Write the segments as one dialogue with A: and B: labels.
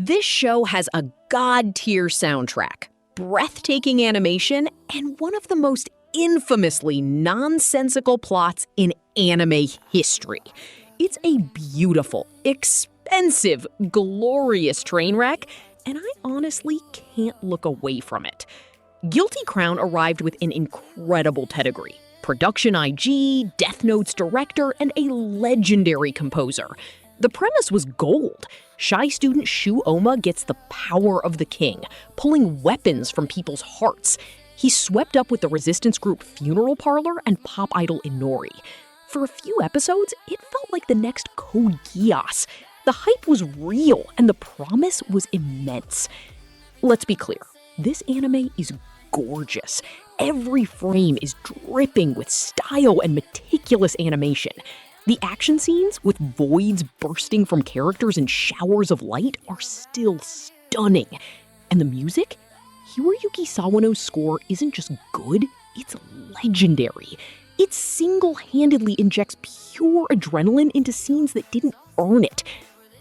A: This show has a god-tier soundtrack, breathtaking animation, and one of the most infamously nonsensical plots in anime history. It's a beautiful, expensive, glorious train wreck, and I honestly can't look away from it. Guilty Crown arrived with an incredible pedigree. Production IG, Death Note's director, and a legendary composer. The premise was gold. Shy student Shu gets the power of the king, pulling weapons from people's hearts. He's swept up with the resistance group Funeral Parlor and pop idol Inori. For a few episodes, it felt like the next Code Geass. The hype was real, and the promise was immense. Let's be clear, this anime is gorgeous. Every frame is dripping with style and meticulous animation. The action scenes, with voids bursting from characters and showers of light, are still stunning. And the music? Hiroyuki Sawano's score isn't just good, it's legendary. It single-handedly injects pure adrenaline into scenes that didn't earn it.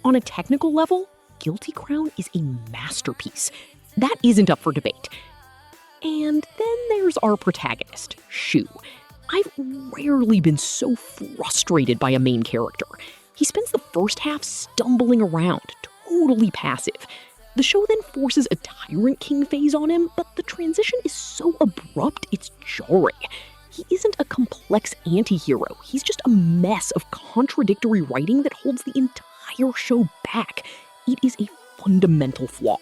A: On a technical level, Guilty Crown is a masterpiece. That isn't up for debate. And then there's our protagonist, Shu. I've rarely been so frustrated by a main character. He spends the first half stumbling around, totally passive. The show then forces a Tyrant King phase on him, but the transition is so abrupt it's jarring. He isn't a complex anti-hero, he's just a mess of contradictory writing that holds the entire show back. It is a fundamental flaw.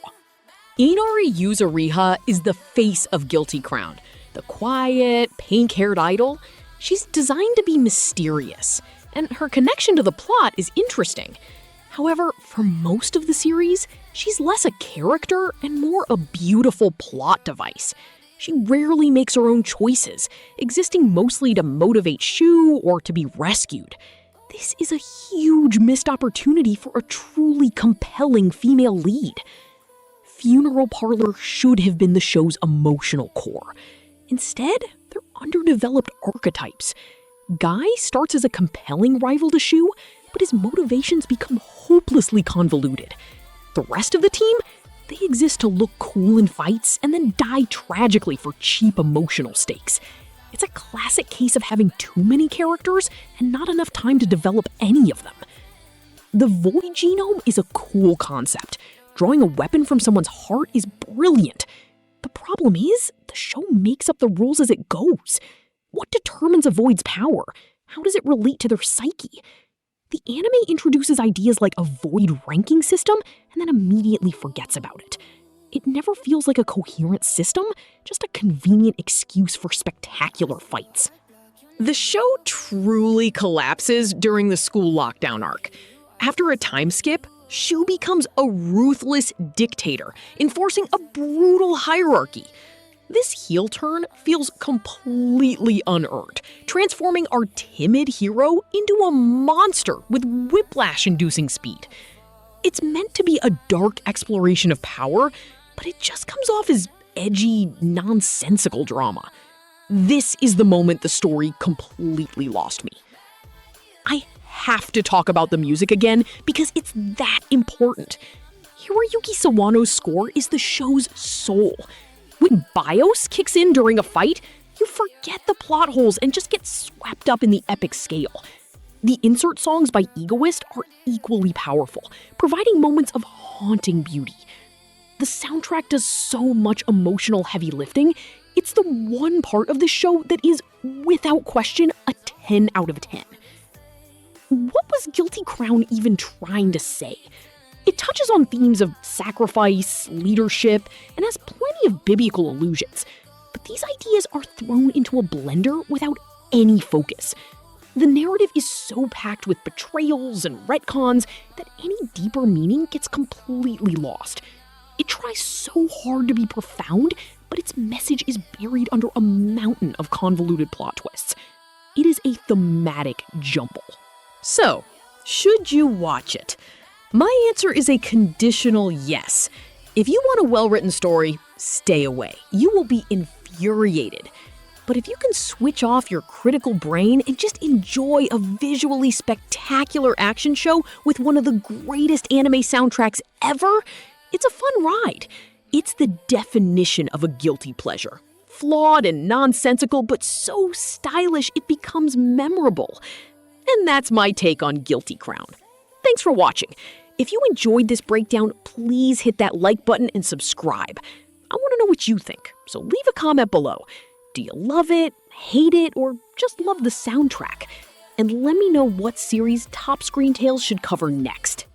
A: Inori Yuzuriha is the face of Guilty Crown. The quiet, pink-haired idol, she's designed to be mysterious, and her connection to the plot is interesting. However, for most of the series, she's less a character and more a beautiful plot device. She rarely makes her own choices, existing mostly to motivate Shu or to be rescued. This is a huge missed opportunity for a truly compelling female lead. Funeral Parlor should have been the show's emotional core. Instead, they're underdeveloped archetypes. Guy starts as a compelling rival to Shu, but his motivations become hopelessly convoluted. The rest of the team, they exist to look cool in fights and then die tragically for cheap emotional stakes. It's a classic case of having too many characters and not enough time to develop any of them. The Void Genome is a cool concept. Drawing a weapon from someone's heart is brilliant. The problem is, the show makes up the rules as it goes. What determines a Void's power? How does it relate to their psyche? The anime introduces ideas like a Void ranking system and then immediately forgets about it. It never feels like a coherent system, just a convenient excuse for spectacular fights. The show truly collapses during the school lockdown arc. After a time skip, Shu becomes a ruthless dictator, enforcing a brutal hierarchy. This heel turn feels completely unearned, transforming our timid hero into a monster with whiplash-inducing speed. It's meant to be a dark exploration of power, but it just comes off as edgy, nonsensical drama. This is the moment the story completely lost me. I have to talk about the music again because it's that important. Hiroyuki Sawano's score is the show's soul. When BIOS kicks in during a fight, you forget the plot holes and just get swept up in the epic scale. The insert songs by Egoist are equally powerful, providing moments of haunting beauty. The soundtrack does so much emotional heavy lifting, it's the one part of the show that is, without question, a 10 out of 10. What was Guilty Crown even trying to say? It touches on themes of sacrifice, leadership, and has plenty of biblical allusions. But these ideas are thrown into a blender without any focus. The narrative is so packed with betrayals and retcons that any deeper meaning gets completely lost. It tries so hard to be profound, but its message is buried under a mountain of convoluted plot twists. It is a thematic jumble. So, should you watch it? My answer is a conditional yes. If you want a well-written story, stay away. You will be infuriated. But if you can switch off your critical brain and just enjoy a visually spectacular action show with one of the greatest anime soundtracks ever, it's a fun ride. It's the definition of a guilty pleasure. Flawed and nonsensical, but so stylish it becomes memorable. And that's my take on Guilty Crown. Thanks for watching. If you enjoyed this breakdown, please hit that like button and subscribe. I want to know what you think, so leave a comment below. Do you love it, hate it, or just love the soundtrack? And let me know what series Top Screen Tales should cover next.